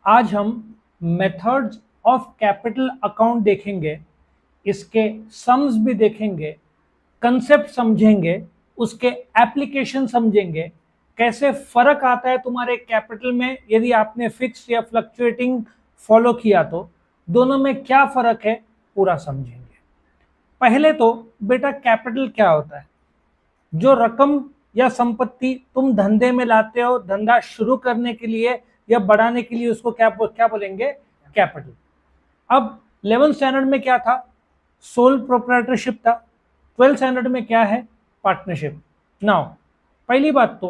आज हम methods of capital account देखेंगे, इसके सम्स भी देखेंगे, कंसेप्ट समझेंगे, उसके एप्लीकेशन समझेंगे, कैसे फर्क आता है तुम्हारे कैपिटल में यदि आपने फिक्स या फ्लक्चुएटिंग फॉलो किया तो दोनों में क्या फर्क है पूरा समझेंगे। पहले तो बेटा कैपिटल क्या होता है? जो रकम या संपत्ति तुम धंधे में लाते हो, धंधा शुरू करने के लिए या बढ़ाने के लिए, उसको क्या बोलेंगे? कैपिटल। अब 11th स्टैंडर्ड में क्या था? सोल प्रोप्राइटरशिप था। 12th स्टैंडर्ड में क्या है? पार्टनरशिप। नाउ पहली बात तो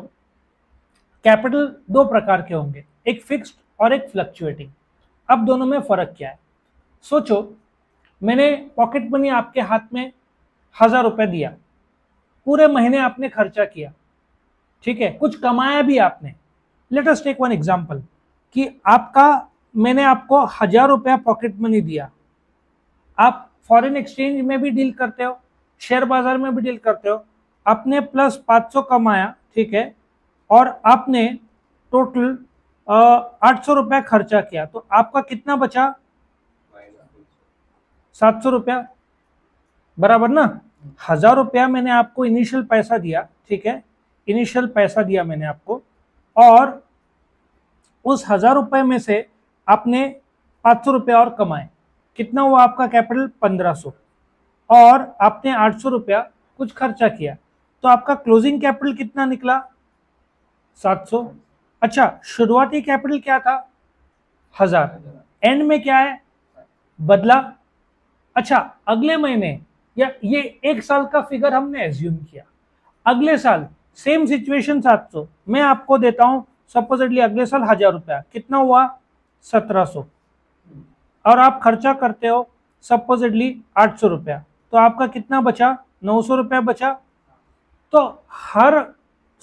कैपिटल दो प्रकार के होंगे, एक फिक्स्ड और एक फ्लक्चुएटिंग। अब दोनों में फर्क क्या है? सोचो, मैंने पॉकेट मनी आपके हाथ में 1000 रुपए दिया, पूरे महीने आपने खर्चा किया, ठीक है, कुछ कमाया भी आपने। Let us take one example कि मैंने आपको 1000 रुपया पॉकेट मनी दिया। आप फॉरेन एक्सचेंज में भी डील करते हो, शेयर बाजार में भी डील करते हो, आपने प्लस 500 कमाया, ठीक है, और आपने टोटल 800 रुपया खर्चा किया, तो आपका कितना बचा? 700 रुपया, बराबर ना। 1000 रुपया मैंने आपको इनिशियल पैसा दिया, ठीक है, इनिशियल पैसा दिया मैंने आपको, और उस 1000 रुपए में से आपने 500 रुपया और कमाए। कितना हुआ आपका कैपिटल? 1500। और आपने 800 रुपया कुछ खर्चा किया, तो आपका क्लोजिंग कैपिटल कितना निकला? 700। अच्छा, शुरुआती कैपिटल क्या था? 1000। एंड में क्या है? बदला। अच्छा, अगले महीने या ये एक साल का फिगर हमने एज्यूम किया, अगले साल सेम सिचुएशन 700, मैं आपको देता हूं सपोजिटली अगले साल 1000 रुपया, कितना हुआ? 1700। और आप खर्चा करते हो सपोजिटली 800 रुपया, तो आपका कितना बचा? 900 रुपया बचा। तो हर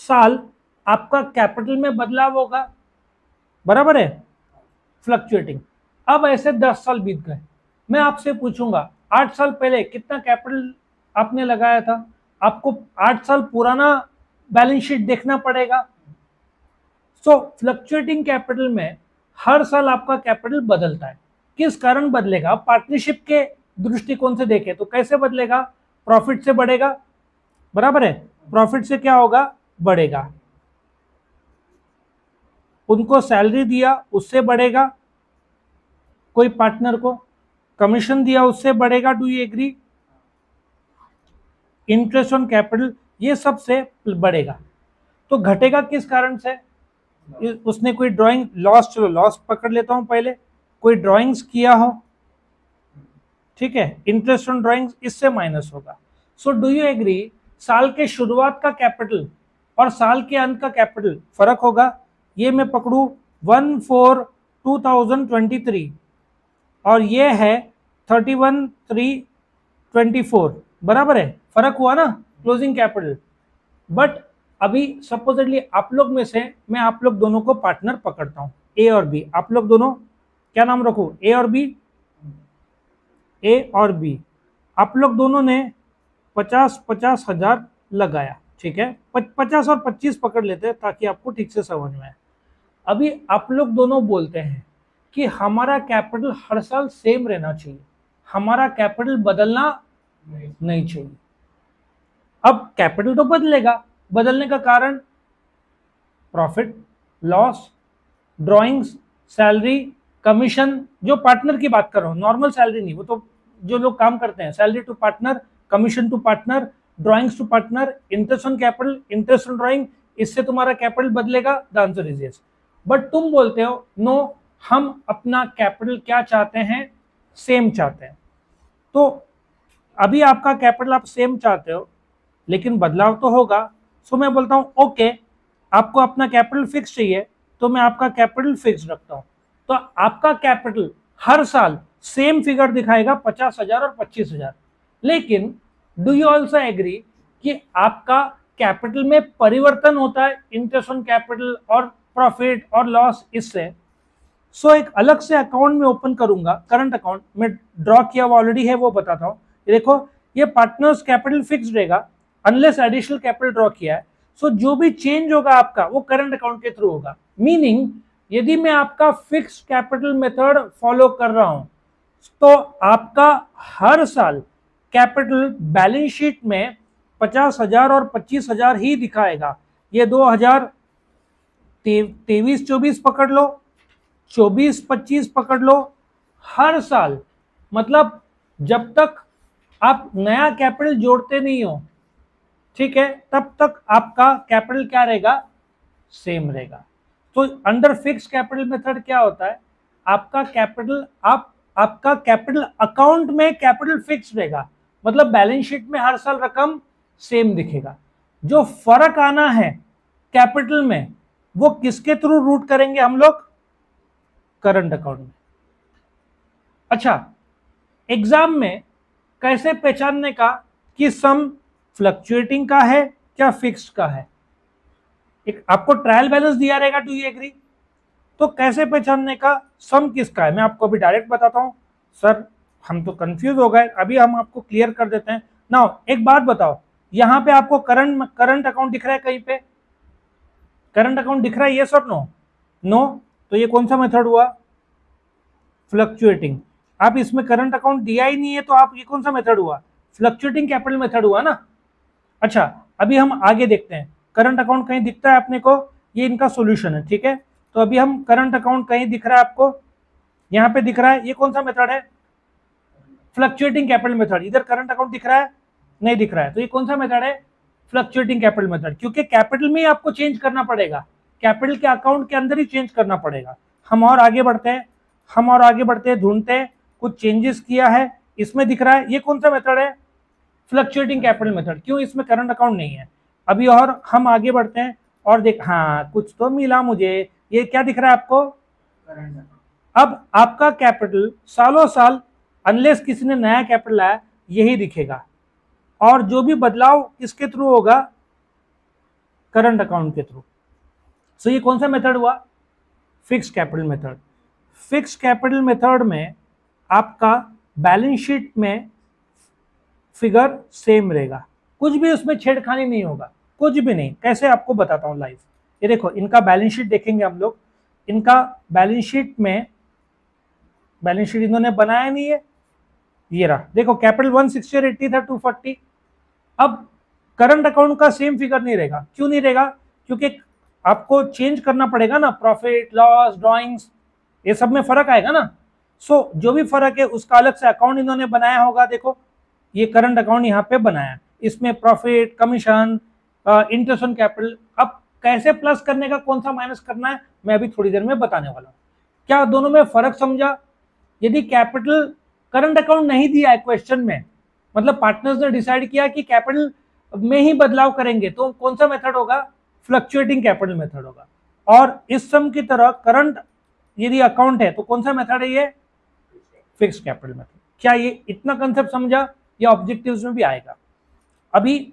साल आपका कैपिटल में बदलाव होगा, बराबर है, फ्लक्चुएटिंग। अब ऐसे 10 साल बीत गए, मैं आपसे पूछूंगा 8 साल पहले कितना कैपिटल आपने लगाया था? आपको 8 साल पुराना बैलेंस शीट देखना पड़ेगा। सो फ्लक्चुएटिंग कैपिटल में हर साल आपका कैपिटल बदलता है। किस कारण बदलेगा? पार्टनरशिप के दृष्टिकोण से देखें तो कैसे बदलेगा? प्रॉफिट से बढ़ेगा, बराबर है, प्रॉफिट से क्या होगा? बढ़ेगा। उनको सैलरी दिया उससे बढ़ेगा, कोई पार्टनर को कमीशन दिया उससे बढ़ेगा, do you agree? Interest on capital ये सब से बढ़ेगा। तो घटेगा किस कारण से? उसने कोई ड्राइंग लॉस, चलो लॉस पकड़ लेता हूं पहले, कोई ड्राइंग्स किया हो, ठीक है, इंटरेस्ट ऑन ड्राइंग्स इससे माइनस होगा। सो डू यू एग्री साल के शुरुआत का कैपिटल और साल के अंत का कैपिटल फर्क होगा। ये मैं पकड़ू 1/4/2023 और ये है 31/3/24, बराबर है, फर्क हुआ ना क्लोजिंग कैपिटल। बट अभी सपोजिटली आप लोग में से मैं आप लोग दोनों को पार्टनर पकड़ता हूं, ए और बी। आप लोग दोनों क्या नाम रखो? ए और बी। ए और बी, आप लोग दोनों ने 50-50 हजार लगाया, ठीक है, 50 और 25 पकड़ लेते हैं ताकि आपको ठीक से समझ में आए। अभी आप लोग दोनों बोलते हैं कि हमारा कैपिटल हर साल सेम रहना चाहिए, हमारा कैपिटल बदलना नहीं चाहिए। अब कैपिटल तो बदलेगा, बदलने का कारण profit, loss, drawings, salary, commission, जो पार्टनर की बात कर रहा हूं, नॉर्मल सैलरी नहीं, वो तो जो लोग काम करते हैं, salary to partner, commission to partner, drawings to partner, interest on capital, interest on drawing, इससे तुम्हारा कैपिटल बदलेगा। The answer is yes. But तुम बोलते हो नो, हम अपना कैपिटल क्या चाहते हैं? सेम चाहते हैं। तो अभी आपका कैपिटल आप सेम चाहते हो लेकिन बदलाव तो होगा। सो मैं बोलता हूं ओके, आपको अपना कैपिटल फिक्स चाहिए तो मैं आपका कैपिटल फिक्स रखता हूं। तो आपका कैपिटल हर साल सेम फिगर दिखाएगा, 50,000 और 25,000। लेकिन डू यू ऑल्सो एग्री कि आपका कैपिटल में परिवर्तन होता है, इंटरेस्ट ऑन कैपिटल और प्रॉफिट और लॉस इससे। सो एक अलग से अकाउंट में ओपन करूंगा, करंट अकाउंट में ड्रॉ किया हुआ ऑलरेडी है, वो बताता हूं। देखो ये पार्टनर्स कैपिटल फिक्स्ड रहेगा अनलेस एडिशनल कैपिटल ड्रॉ किया है। सो जो भी चेंज होगा आपका वो करंट अकाउंट के थ्रू होगा। मीनिंग यदि मैं आपका फिक्स कैपिटल मेथड फॉलो कर रहा हूं तो आपका हर साल कैपिटल बैलेंस शीट में 50,000 और 25,000 ही दिखाएगा। ये 2023-24 पकड़ लो, 24-25 पकड़ लो, हर साल, मतलब जब तक आप नया कैपिटल जोड़ते नहीं हो, ठीक है, तब तक आपका कैपिटल क्या रहेगा, सेम रहेगा। तो अंडर फिक्स कैपिटल मेथड क्या होता है, आपका कैपिटल आपका कैपिटल अकाउंट में कैपिटल फिक्स रहेगा, मतलब बैलेंस शीट में हर साल रकम सेम दिखेगा। जो फर्क आना है कैपिटल में वो किसके थ्रू रूट करेंगे हम लोग, करंट अकाउंट में। अच्छा, एग्जाम में कैसे पहचानने का कि सम फ्लक्चुएटिंग का है क्या फिक्स का है, एक आपको ट्रायल बैलेंस दिया रहेगा, टू यू एग्री, तो कैसे पहचानने का सम किसका है, मैं आपको अभी डायरेक्ट बताता हूं। सर हम तो कंफ्यूज हो गए, अभी हम आपको क्लियर कर देते हैं। नाउ एक बात बताओ, यहां पे आपको करंट अकाउंट दिख रहा है, कहीं पे करंट अकाउंट दिख रहा है, यस और नो, नो, तो ये कौन सा मेथड हुआ, फ्लक्चुएटिंग। आप इसमें करंट अकाउंट दिया ही नहीं है तो आप ये कौन सा मेथड हुआ, फ्लक्चुएटिंग कैपिटल मेथड हुआ ना। अच्छा, अभी हम आगे देखते हैं, करंट अकाउंट कहीं दिखता है अपने को, ये इनका सॉल्यूशन है, ठीक है। तो अभी हम करंट अकाउंट कहीं दिख रहा है आपको, यहाँ पे दिख रहा है, ये कौन सा मेथड है, फ्लक्चुएटिंग कैपिटल मेथड। इधर करंट अकाउंट दिख रहा है, नहीं दिख रहा है, तो ये कौन सा मेथड है, फ्लक्चुएटिंग कैपिटल मेथड, क्योंकि कैपिटल में ही आपको चेंज करना पड़ेगा, कैपिटल के अकाउंट के अंदर ही चेंज करना पड़ेगा। हम और आगे बढ़ते हैं, ढूंढते हैं, कुछ चेंजेस किया है, इसमें दिख रहा है, ये कौन सा मेथड है, फ्लक्चुएटिंग कैपिटल मेथड, क्यों, इसमें करंट अकाउंट नहीं है। अभी और हम आगे बढ़ते हैं और देख, हाँ कुछ तो मिला मुझे, ये क्या दिख रहा है आपको, अब आपका कैपिटल सालों साल, अनलेस किसी ने नया कैपिटल लाया, यही दिखेगा, और जो भी बदलाव किसके थ्रू होगा, करंट अकाउंट के थ्रू। सो ये कौन सा मेथड हुआ, fix capital method. Fix capital method में आपका बैलेंस शीट में फिगर सेम रहेगा, कुछ भी उसमें छेड़खानी नहीं होगा, कुछ भी नहीं। कैसे आपको बताता हूं लाइव, ये देखो इनका बैलेंस शीट देखेंगे हम लोग, इनका बैलेंस शीट में, बैलेंस शीट इन्होंने बनाया नहीं है, ये रहा, देखो कैपिटल 160 और 80 था 240। अब करंट अकाउंट का सेम फिगर नहीं रहेगा, क्यों नहीं रहेगा, क्योंकि आपको चेंज करना पड़ेगा ना, प्रॉफिट लॉस ड्रॉइंग्स ये सब में फर्क आएगा ना। सो जो भी फर्क है उसका अलग से अकाउंट इन्होंने बनाया होगा, देखो ये करंट अकाउंट यहाँ पे बनाया, इसमें profit, commission, interest on capital. अब कैसे प्लस करने का, कौन सा माइनस करना है, मैं अभी थोड़ी देर में बताने वाला हूँ। क्या दोनों में फर्क समझा, यदि कैपिटल करंट अकाउंट नहीं दिया है क्वेश्चन में, मतलब पार्टनर्स ने डिसाइड किया कि कैपिटल में ही बदलाव करेंगे, तो कौन सा मेथड होगा, फ्लक्चुएटिंग कैपिटल मेथड होगा। और इस सम की तरह करंट यदि अकाउंट है तो कौन सा मेथड है, ये फिक्स कैपिटल मेथड। क्या ये इतना कंसेप्ट समझा, या ऑब्जेक्टिव्स में भी आएगा। अभी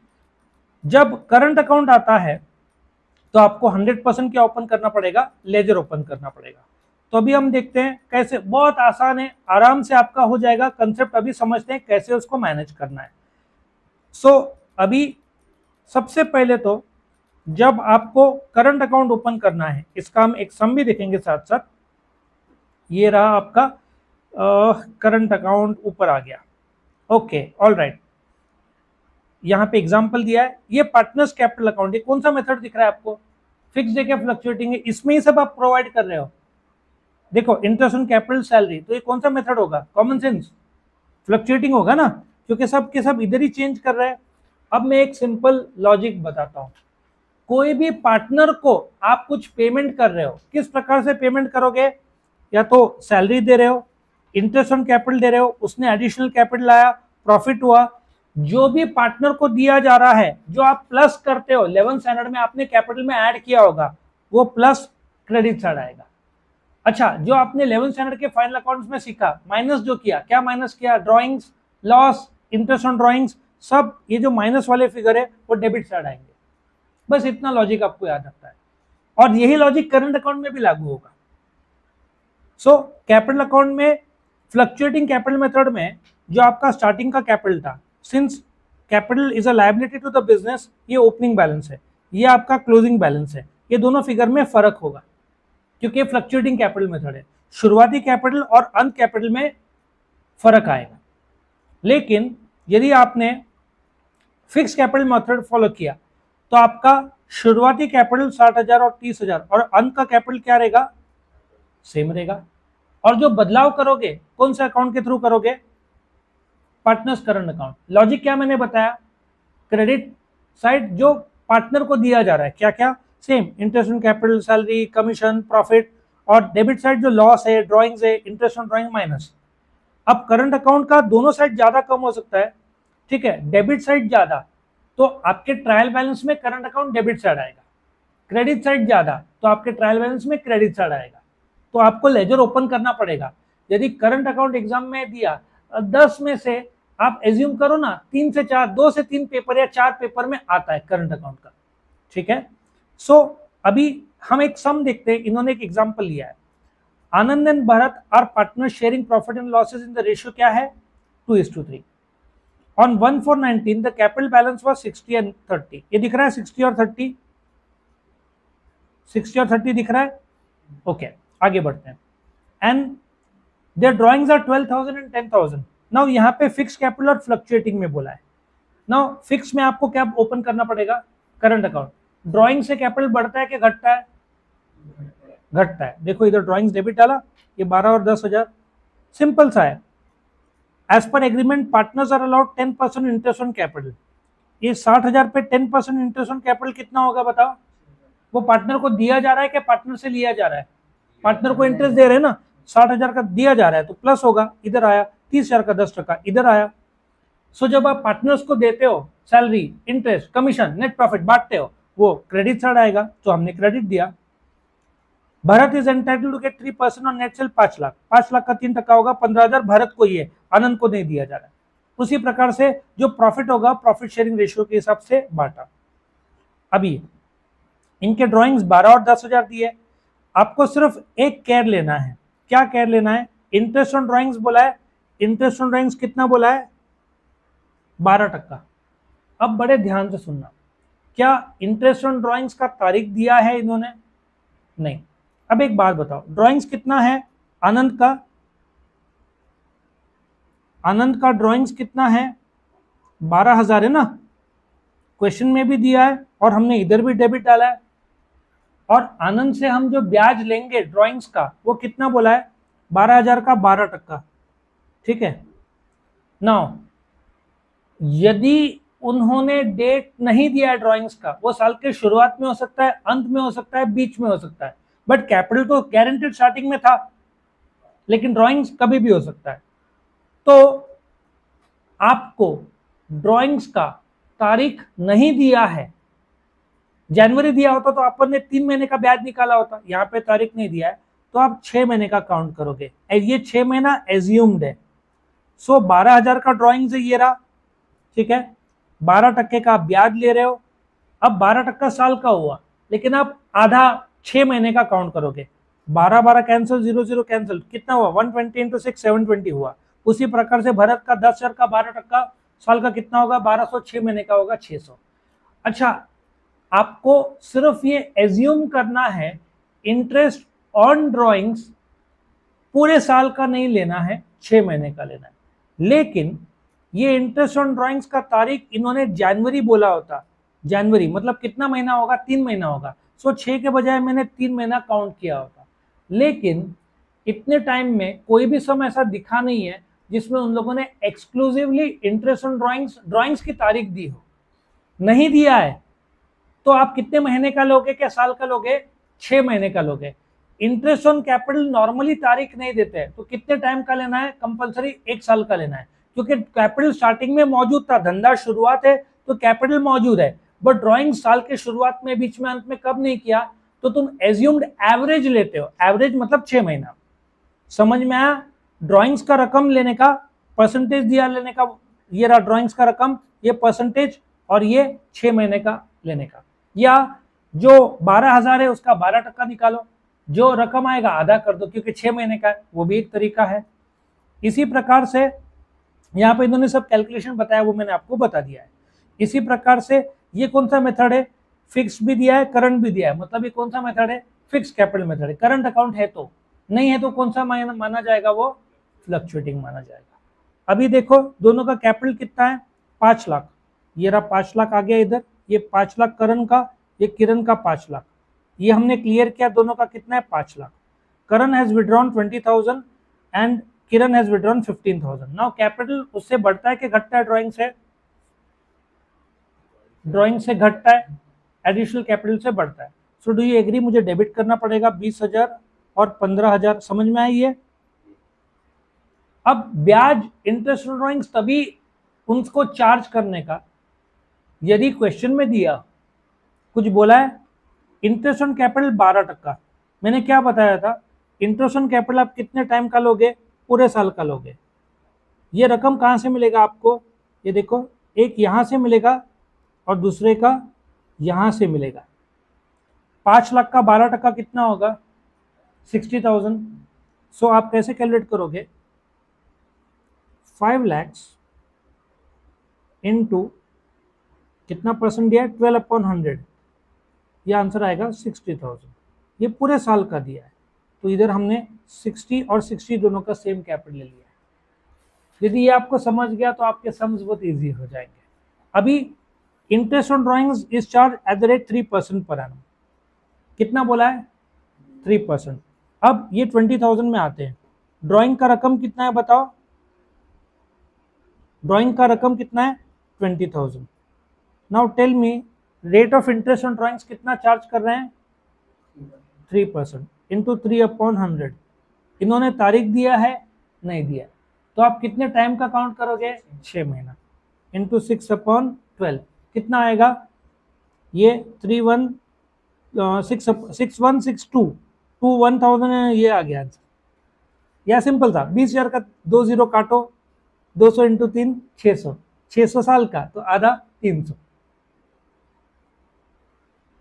जब करंट अकाउंट आता है तो आपको 100% क्या ओपन करना पड़ेगा, लेजर ओपन करना पड़ेगा। तो अभी हम देखते हैं कैसे, बहुत आसान है, आराम से आपका हो जाएगा कंसेप्ट। अभी समझते हैं कैसे उसको मैनेज करना है। सो अभी सबसे पहले तो जब आपको करंट अकाउंट ओपन करना है, इसका हम एक सम भी देखेंगे साथ साथ। ये रहा आपका करंट अकाउंट, ऊपर आ गया, ओके ऑल राइट। यहाँ पे एग्जांपल दिया है, ये पार्टनर्स कैपिटल अकाउंट, ये कौन सा मेथड दिख रहा है आपको, फिक्स्ड है क्या फ्लक्चुएटिंग है, इसमें ही सब आप प्रोवाइड कर रहे हो। देखो इंटरेस्ट ऑन कैपिटल सैलरी, तो ये कौन सा मेथड होगा, कॉमन सेंस, फ्लक्चुएटिंग होगा ना, क्योंकि सब के सब इधर ही चेंज कर रहे हैं। अब मैं एक सिंपल लॉजिक बताता हूँ, कोई भी पार्टनर को आप कुछ पेमेंट कर रहे हो, किस प्रकार से पेमेंट करोगे, या तो सैलरी दे रहे हो, इंटरेस्ट ऑन कैपिटल दे रहे हो, उसने एडिशनल कैपिटल लाया, प्रॉफिट हुआ, जो भी पार्टनर को दिया जा रहा है, जो आप प्लस करते हो 11th स्टैंडर्ड में आपने कैपिटल में ऐड किया होगा, वो प्लस क्रेडिट साइड आएगा। अच्छा, जो आपने 11th स्टैंडर्ड के फाइनल अकाउंट्स में सीखा, माइनस जो किया, क्या माइनस किया, drawings, loss, interest on drawings, सब ये जो माइनस वाले फिगर है वो डेबिट साइड आएंगे। बस इतना लॉजिक आपको याद रखता है, और यही लॉजिक करंट अकाउंट में भी लागू होगा। सो कैपिटल अकाउंट में फ्लक्चुएटिंग कैपिटल मेथड में जो आपका स्टार्टिंग का कैपिटल था, since capital is a liability to the business, ये ओपनिंग बैलेंस है, ये आपका क्लोजिंग बैलेंस है, ये दोनों फिगर में फर्क होगा। क्योंकि फ्लक्चुएटिंग कैपिटल मेथड है, शुरुआती कैपिटल और अंत कैपिटल में फर्क आएगा। लेकिन यदि आपने फिक्स कैपिटल मेथड फॉलो किया तो आपका शुरुआती कैपिटल 60,000 और 30,000 और अंत का कैपिटल क्या रहेगा, सेम रहेगा। और जो बदलाव करोगे कौन सा अकाउंट के थ्रू करोगे, पार्टनर्स करंट अकाउंट। लॉजिक क्या मैंने बताया, क्रेडिट साइड जो पार्टनर को दिया जा रहा है क्या क्या, same interest on capital, salary, commission, profit, और डेबिट साइड जो लॉस है, ड्राइंग्स है, इंटरेस्ट ऑन ड्राइंग माइनस। अब करंट अकाउंट का दोनों साइड ज्यादा कम हो सकता है, ठीक है, डेबिट साइड ज्यादा तो आपके ट्रायल बैलेंस में करंट अकाउंट डेबिट साइड आएगा, क्रेडिट साइड ज्यादा तो आपके ट्रायल बैलेंस में क्रेडिट साइड आएगा। तो आपको लेजर ओपन करना पड़ेगा। यदि करंट अकाउंट एग्जाम में दिया 10 में से आप एज्यूम करो ना 3 से 4, 2 से 3 पेपर या 4 पेपर में आता है करंट अकाउंट का, ठीक है। सो अभी हम एक सम देखते हैं, इन्होंने एक एग्जांपल लिया है, Anand and Bharat are partner sharing profit and losses in the ratio क्या है 2:3। On 1/4/19 the capital balance was 60 and 30। ये दिख रहा है 60 और 30, 60 और 30 दिख रहा है, ओके आगे बढ़ते हैं। And their drawings are 12,000 and 10,000। Now यहाँ पे फिक्स कैपिटल और फ्लक्चुएटिंग में बोला है। नाउ फिक्स में आपको क्या ओपन करना पड़ेगा, करंट अकाउंट। ड्राइंग से कैपिटल बढ़ता है कि घटता है, घटता है। देखो इधर ड्राइंग्स डेबिट डाला, ये 12 और 10,000, सिंपल सा है। As per agreement partners are allowed 10% interest on capital. ये 60,000 पे 10% इंटरेस्ट ऑन कैपिटल कितना होगा बताओ, वो पार्टनर को दिया जा रहा है कि पार्टनर से लिया जा रहा है, पार्टनर को इंटरेस्ट दे रहे हैं ना, 60,000 का दिया जा रहा है तो प्लस होगा, इधर आया 30,000 का 10% इधर आया। सो जब आप पार्टनर्स को देते हो salary, interest, commission, net profit बांटते हो, वो क्रेडिट साइड आएगा, तो हमने क्रेडिट दिया। Bharat is entitled to get 3% on net sale 5 lakh, 5 lakh का 3% होगा 15,000 भरत को ही है, आनंद को नहीं दिया जा रहा है। उसी प्रकार से जो प्रॉफिट होगा प्रॉफिट शेयरिंग रेशियो के हिसाब से बांटा। अभी इनके ड्राइंग्स 12 और 10,000 दिए, आपको सिर्फ एक केयर लेना है। क्या केयर लेना है, इंटरेस्ट ऑन ड्राइंग्स बोला है, इंटरेस्ट ऑन ड्राइंग्स कितना बोला है 12%। अब बड़े ध्यान से सुनना, क्या इंटरेस्ट ऑन ड्राइंग्स का तारीख दिया है इन्होंने, नहीं। अब एक बात बताओ, ड्राइंग्स कितना है आनंद का, आनंद का ड्राइंग्स कितना है 12,000 है ना, क्वेश्चन में भी दिया है और हमने इधर भी डेबिट डाला है। और आनंद से हम जो ब्याज लेंगे ड्राइंग्स का वो कितना बोला है 12,000 का 12%, ठीक है। नाउ यदि उन्होंने डेट नहीं दिया है ड्राइंग्स का, वो साल के शुरुआत में हो सकता है, अंत में हो सकता है, बीच में हो सकता है, बट कैपिटल तो गारंटेड स्टार्टिंग में था, लेकिन ड्राइंग्स कभी भी हो सकता है। तो आपको ड्राइंग्स का तारीख नहीं दिया है, जनवरी दिया होता तो अपन ने 3 महीने का ब्याज निकाला होता, यहाँ पे तारीख नहीं दिया है तो आप 6 महीने का काउंट करोगे, ये 6 महीना एज्यूम्ड है। सो 12,000 का ड्राइंग्स है ये रहा, ठीक है, 12% का आप ब्याज ले रहे हो। अब 12% साल का हुआ, लेकिन आप आधा 6 महीने का काउंट करोगे, 12 कैंसिल, 0 कैंसिल, कितना हुआ 120 × 6 720 हुआ। उसी प्रकार से भरत का 10,000 का 12% साल का कितना होगा 1200, 6 महीने का होगा 600। अच्छा, आपको सिर्फ ये एज्यूम करना है, इंटरेस्ट ऑन ड्राइंग्स पूरे साल का नहीं लेना है, 6 महीने का लेना है। लेकिन ये इंटरेस्ट ऑन ड्राइंग्स का तारीख इन्होंने जनवरी बोला होता, जनवरी मतलब कितना महीना होगा 3 महीना होगा, सो 6 के बजाय मैंने 3 महीना काउंट किया होता। लेकिन इतने टाइम में कोई भी सम ऐसा दिखा नहीं है जिसमें उन लोगों ने एक्सक्लूसिवली इंटरेस्ट ऑन ड्राइंग्स की तारीख दी हो, नहीं दिया है। तो आप कितने महीने का लोगे, क्या साल का लोगे, 6 महीने का लोगे। इंटरेस्ट ऑन कैपिटल नॉर्मली तारीख नहीं देते हैं, तो कितने टाइम का लेना है, कंपलसरी 1 साल का लेना है, क्योंकि कैपिटल स्टार्टिंग में मौजूद था, धंधा शुरुआत है तो कैपिटल मौजूद है, बट ड्राइंग साल के शुरुआत में, बीच में, अंत में कब नहीं किया, तो तुम एज्यूम्ड एवरेज लेते हो, एवरेज मतलब 6 महीना। समझ में आया, ड्राइंग्स का रकम लेने का, परसेंटेज दिया लेने का, ये रहा ड्राइंग्स का रकम, ये परसेंटेज, और ये 6 महीने का लेने का। या जो 12,000 है उसका 12% निकालो, जो रकम आएगा आधा कर दो, क्योंकि 6 महीने का है, वो भी एक तरीका है। इसी प्रकार से यहाँ पे इन्होंने सब कैलकुलेशन बताया, वो मैंने आपको बता दिया है। इसी प्रकार से ये कौन सा मेथड है, फिक्स भी दिया है, करंट भी दिया है, मतलब ये कौन सा मेथड है, फिक्स कैपिटल मेथड है। करंट अकाउंट है तो, नहीं है तो कौन सा माना जाएगा, वो फ्लक्चुएटिंग माना जाएगा। अभी देखो दोनों का कैपिटल कितना है, 5 लाख, ये रहा 5 लाख आ गया इधर, ये 5 लाख करण का, ये किरण का 5 लाख, ये हमने क्लियर किया, दोनों का कितना है 5 lakh. Karan has withdrawn 20,000 and Kiran has withdrawn 15,000। Now capital उससे बढ़ता है कि घटता है, ड्राइंग से, ड्राइंग से घटता है, एडिशनल कैपिटल से बढ़ता है। सो डू यू एग्री, मुझे डेबिट करना पड़ेगा 20,000 और 15,000, समझ में आई है। अब ब्याज इंटरेस्ट ड्राइंग्स तभी उनको चार्ज करने का, यदि क्वेश्चन में दिया कुछ बोला है इंटरेस्ट ऑन कैपिटल 12%, मैंने क्या बताया था, इंटरेस्ट ऑन कैपिटल आप कितने टाइम का लोगे, पूरे साल का लोगे। ये रकम कहाँ से मिलेगा आपको, ये देखो, एक यहाँ से मिलेगा और दूसरे का यहाँ से मिलेगा। 5 लाख का 12% कितना होगा, 60,000। सो आप कैसे कैलकुलेट करोगे, 5 लाख इंटू कितना परसेंट दिया है, 12/100, ये आंसर आएगा 60,000। ये पूरे साल का दिया है, तो इधर हमने 60 और 60 दोनों का सेम कैपिटल ले लिया है। यदि ये आपको समझ गया तो आपके सम्स बहुत इजी हो जाएंगे। अभी interest on drawings is charge at the rate 3% per annum, कितना बोला है 3%। अब ये 20,000 में आते हैं, ड्राइंग का रकम कितना है बताओ, ड्राइंग का रकम कितना है 20,000। Now tell me rate of interest on drawings कितना चार्ज कर रहे हैं, 3% इंटू 3/100। इन्होंने तारीख दिया है, नहीं दिया, तो आप कितने टाइम का काउंट करोगे, 6 महीना, इंटू 6/12 कितना आएगा, ये 6162 टू 1000, ये आ गया आंसर। यह सिंपल था, 20,000 का 2 0 काटो, 200 इंटू 3 600, 600 साल का तो आधा 300।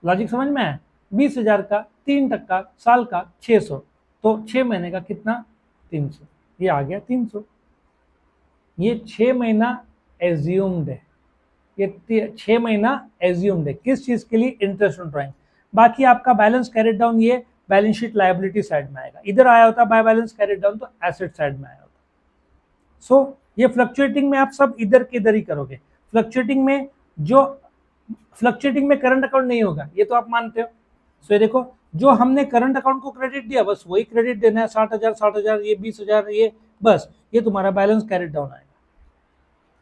लॉजिक समझ में आया, 20,000 का 3% साल का 600, तो 6 महीने का कितना 300, ये आ गया 300। ये 6 महीना एज्यूम्ड है, ये 6 महीना एज्यूम्ड है, किस चीज के लिए, इंटरेस्ट ऑन ड्राइंग। बाकी आपका बैलेंस कैरिड डाउन ये बैलेंस शीट लायबिलिटी साइड में आएगा, इधर आया होता बाय बैलेंस कैरिड डाउन तो एसेट साइड में आया होता। सो ये फ्लक्चुएटिंग में आप सब इधर के इधर ही करोगे। फ्लक्चुएटिंग में फ्लक्चुएटिंग में करंट अकाउंट नहीं होगा, ये तो आप मानते हो। सो ये देखो, जो हमने करंट अकाउंट को क्रेडिट दिया बस वही क्रेडिट देना है, 60,000 ये 20,000 ये, बस ये तुम्हारा बैलेंस कैरिड डाउन आएगा।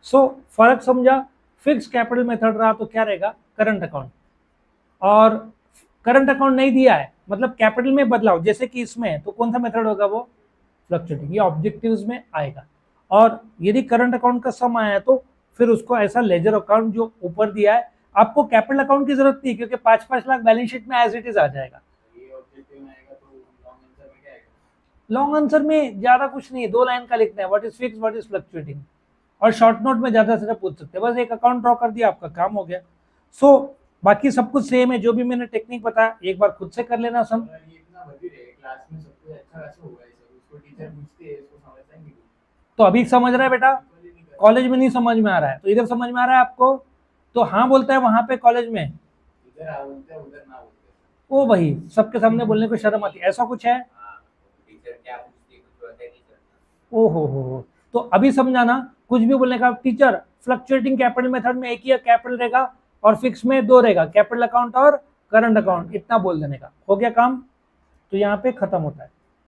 सो फर्क समझा, फिक्स कैपिटल मेथड रहा तो क्या रहेगा, करंट अकाउंट, और करंट अकाउंट नहीं दिया है मतलब कैपिटल में बदलाव जैसे कि इसमें है, तो कौन सा मेथड होगा, वो फ्लक्चुएटिंग, ये ऑब्जेक्टिव्स में आएगा। और यदि करंट अकाउंट का सम आया तो फिर उसको ऐसा लेजर अकाउंट जो ऊपर दिया है, आपको कैपिटल अकाउंट की जरूरत नहीं क्योंकि 5-5 लाख बैलेंस शीट में एज इट इज आ जाएगा। लॉन्ग आंसर में ज्यादा कुछ नहीं है, 2 लाइन का लिखना है, what is fix what is fluctuating, और शॉर्ट नोट में ज्यादा से पूछ सकते हैं, बस एक अकाउंट ड्रॉ कर दिया आपका काम हो गया। सो बाकी सब कुछ सेम है, जो भी मैंने टेक्निक बताया एक बार खुद से कर लेना सम। तो अभी समझ रहा है बेटा, कॉलेज में नहीं समझ में आ रहा है तो इधर समझ में आ रहा है आपको, तो हाँ बोलता है वहां पे कॉलेज में, ओ भाई सबके सामने बोलने को शर्म आती है, ऐसा कुछ है, ओ हो, तो अभी समझाना, कुछ भी बोलने का, टीचर फ्लक्चुएटिंग कैपिटल मेथड में एक ही कैपिटल रहेगा और फिक्स में 2 रहेगा, कैपिटल अकाउंट और करंट अकाउंट, इतना बोल देने का, हो गया काम। तो यहाँ पे खत्म होता है।